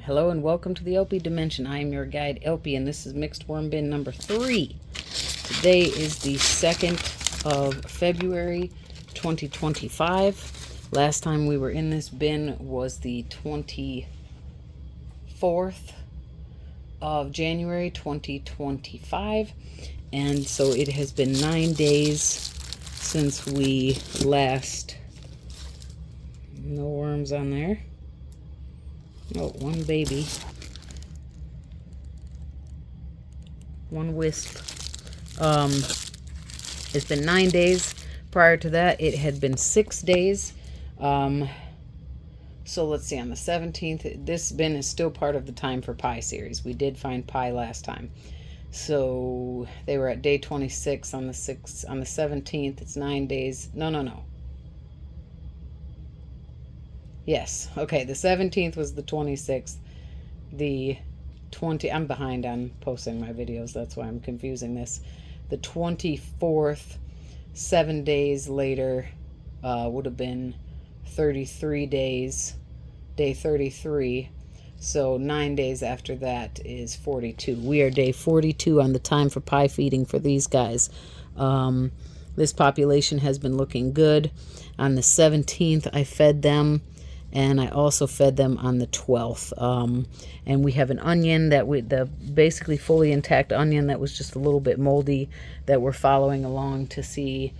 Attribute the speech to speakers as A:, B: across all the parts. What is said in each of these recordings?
A: Hello and welcome to the theElpyDimension. I am your guide, Elpy, and this is mixed worm bin number 3. Today is the 2nd of February, 2025. Last time we were in this bin was the 24th of January, 2025. And so it has been 9 days since we last... No worms on there. Oh, one baby. One wisp. It's been 9 days. Prior to that, it had been 6 days. So let's see, on the 17th, this bin is still part of the Time for Pie series. We did find pie last time. So they were at day 26 on the 17th. It's 9 days. No. Yes. Okay, the 17th was the 26th. The 20... I'm behind on posting my videos. That's why I'm confusing this. The 24th, 7 days later, would have been 33 days. Day 33. So 9 days after that is 42. We are day 42 on the Time for Pie feeding for these guys. This population has been looking good. On the 17th, I fed them. And I also fed them on the 12th. And we have an onion that the basically fully intact onion that was just a little bit moldy that we're following along to see.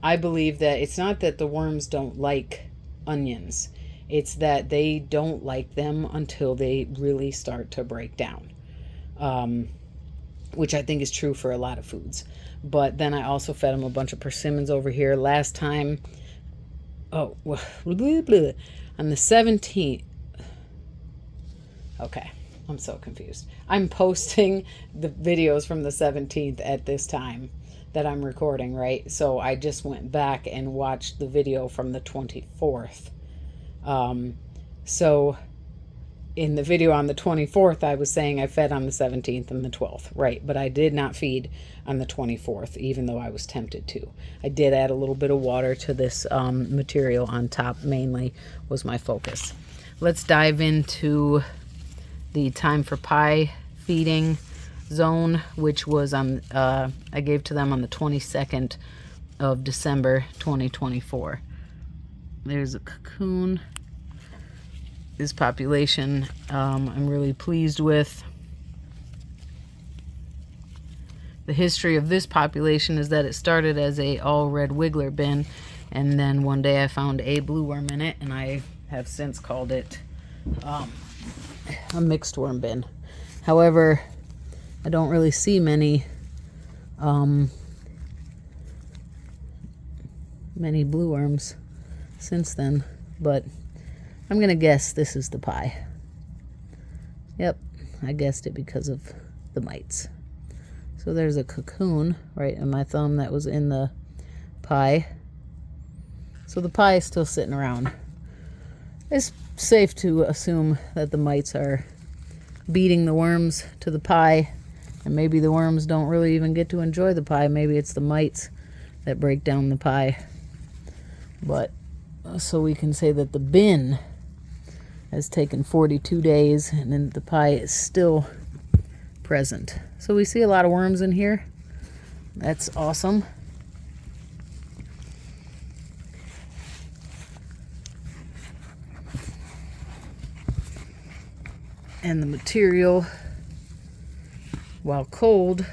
A: I believe that it's not that the worms don't like onions. It's that they don't like them until they really start to break down. Which I think is true for a lot of foods. But then I also fed them a bunch of persimmons over here. Last time... Oh, blah, blah, blah. On the 17th, okay, I'm so confused. I'm posting the videos from the 17th at this time that I'm recording, right? So I just went back and watched the video from the 24th. So in the video on the 24th, I was saying I fed on the 17th and the 12th, right? But I did not feed on the 24th, even though I was tempted to. I did add a little bit of water to this material on top, mainly was my focus. Let's dive into the Time for Pie feeding zone, which was on, I gave to them on the 22nd of December, 2024. There's a cocoon. This population I'm really pleased with. The history of this population is that it started as a all red wiggler bin, and then one day I found a blue worm in it, and I have since called it a mixed worm bin. However, I don't really see many blue worms since then, but I'm going to guess this is the pie. Yep, I guessed it because of the mites. So there's a cocoon right in my thumb that was in the pie. So the pie is still sitting around. It's safe to assume that the mites are beating the worms to the pie. And maybe the worms don't really even get to enjoy the pie. Maybe it's the mites that break down the pie. But so we can say that the bin has taken 42 days, and then the pie is still present. So we see a lot of worms in here. That's awesome. And the material, while cold,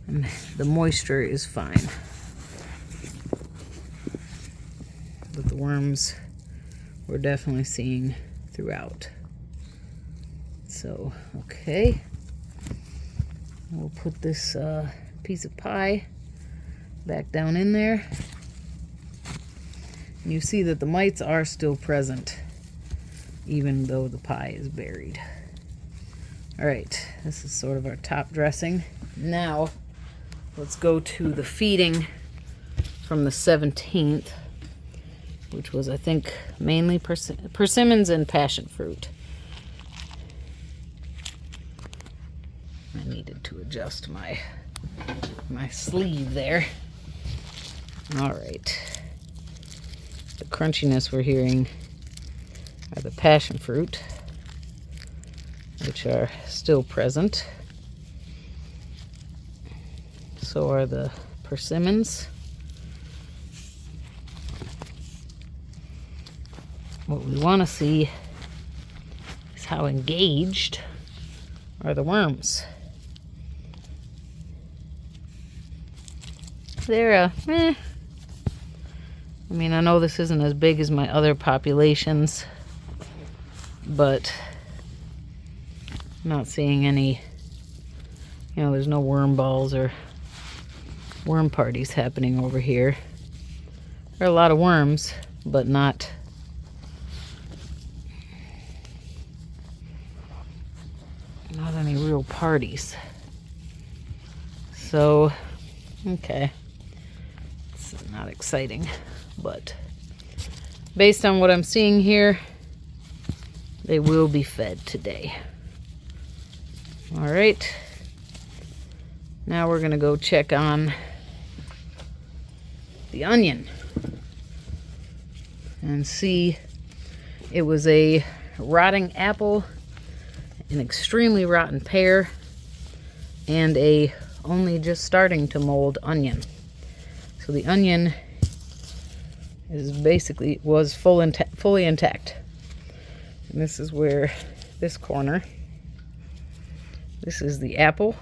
A: the moisture is fine. But the worms we're definitely seeing throughout. So, okay. We'll put this piece of pie back down in there. And you see that the mites are still present, even though the pie is buried. All right, this is sort of our top dressing. Now, let's go to the feeding from the 17th. Which was, I think, mainly persimmons and passion fruit. I needed to adjust my sleeve there. All right. The crunchiness we're hearing are the passion fruit. which are still present. So are the persimmons. What we want to see is how engaged are the worms. They're I mean, I know this isn't as big as my other populations, but I'm not seeing any, there's no worm balls or worm parties happening over here. There are a lot of worms, but not any real parties. So, okay. This is not exciting, but based on what I'm seeing here, they will be fed today. All right. Now we're gonna go check on the onion and see. It was a rotting apple, an extremely rotten pear, and a only just starting to mold onion. So the onion is basically fully intact. And this is where this corner, this is the apple.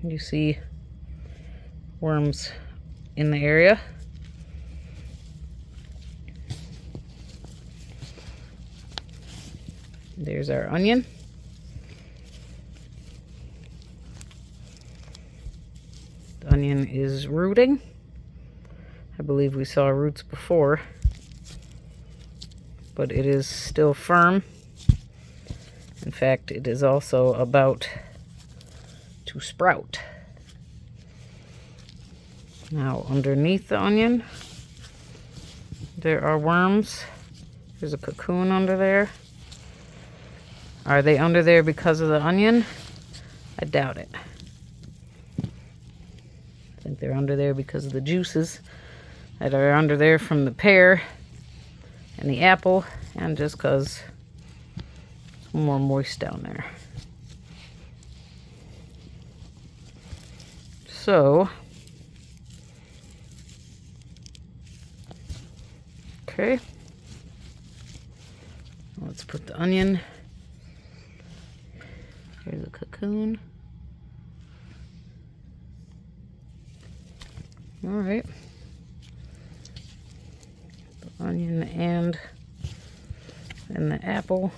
A: You see worms in the area. There's our onion. The onion is rooting. I believe we saw roots before, but it is still firm. In fact, it is also about to sprout. Now, underneath the onion, there are worms. There's a cocoon under there. Are they under there because of the onion? I doubt it. I think they're under there because of the juices that are under there from the pear and the apple, and just because it's more moist down there. So, okay. Let's put the onion. Here's a cocoon. All right. The onion and the apple.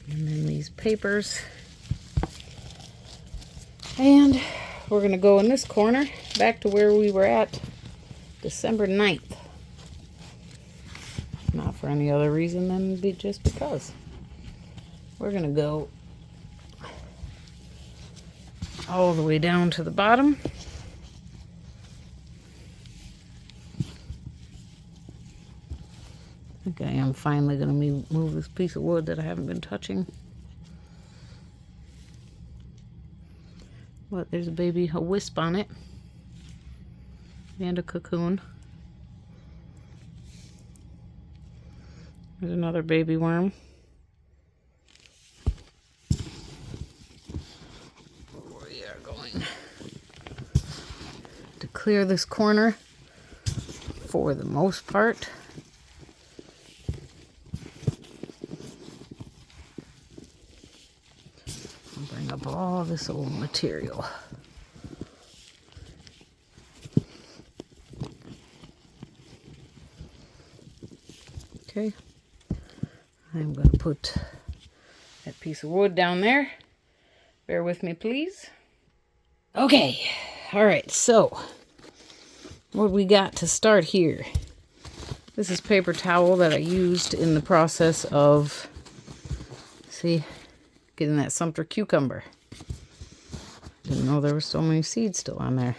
A: And then these papers. And we're going to go in this corner back to where we were at December 9th. Not for any other reason than just because. We're going to go all the way down to the bottom. I think I am finally going to move this piece of wood that I haven't been touching. But there's a wisp on it. And a cocoon. There's another baby worm. We are going to clear this corner for the most part. And bring up all this old material. Okay. I'm going to put that piece of wood down there. Bear with me, please. Okay. All right. So, what we got to start here? This is paper towel that I used in the process of, getting that Sumter cucumber. Didn't know there were so many seeds still on there.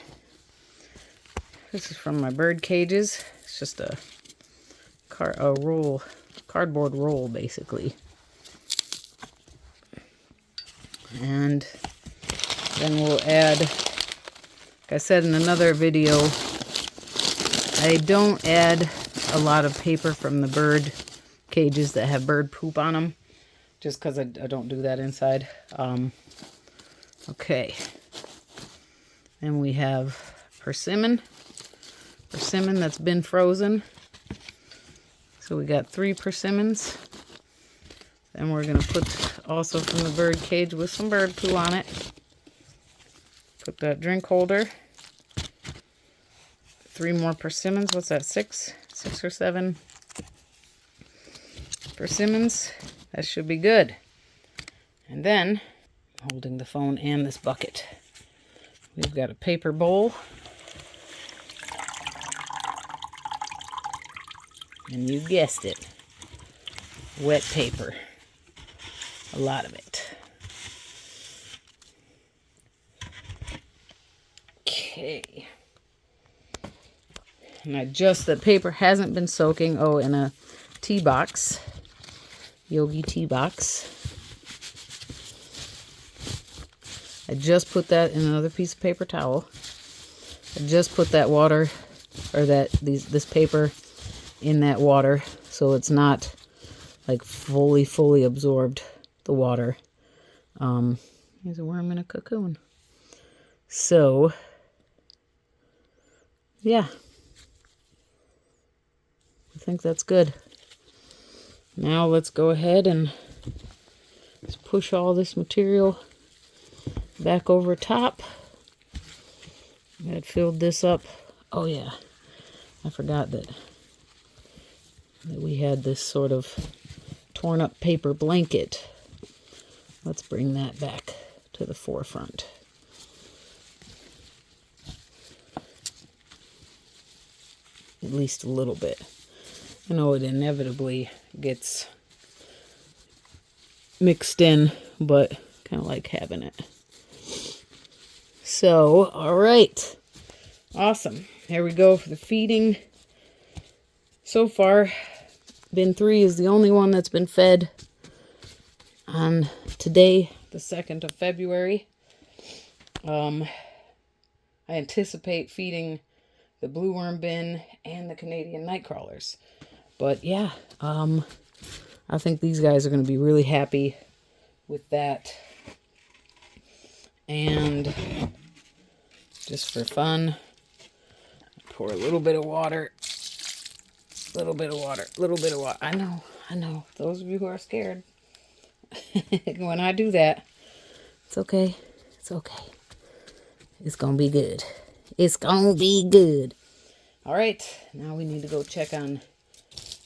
A: This is from my bird cages. It's just a cardboard roll, basically. And then we'll add, like I said in another video, I don't add a lot of paper from the bird cages that have bird poop on them, just because I don't do that inside. Okay. And we have persimmon that's been frozen. So we got 3 persimmons. And we're going to put also from the bird cage with some bird poo on it. Put that drink holder. 3 more persimmons. What's that? 6 or 7 persimmons. That should be good. And then, holding the phone and this bucket, we've got a paper bowl. And you guessed it. Wet paper. A lot of it. Okay. And the paper hasn't been soaking. Oh, in a tea box. Yogi tea box. I just put that in another piece of paper towel. I just put that water, or this paper in that water, so it's not like fully absorbed the water. There's a worm in a cocoon. So, yeah. I think that's good. Now let's go ahead and just push all this material back over top. I had filled this up. Oh yeah, I forgot that we had this sort of torn up paper blanket. Let's bring that back to the forefront. At least a little bit. I know it inevitably gets mixed in, but kind of like having it. So, all right. Awesome. Here we go for the feeding. So far, bin 3 is the only one that's been fed on today, the 2nd of February. I anticipate feeding the blue worm bin and the Canadian night crawlers. But yeah, I think these guys are going to be really happy with that. And just for fun, pour a little bit of water. Little bit of water. I know. Those of you who are scared. When I do that, it's okay. It's okay. It's going to be good. It's going to be good. All right. Now we need to go check on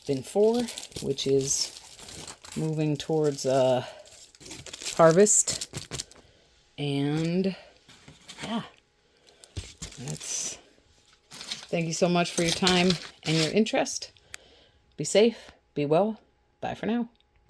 A: bin 4, which is moving towards harvest. And yeah, thank you so much for your time and your interest. Be safe, be well. Bye for now.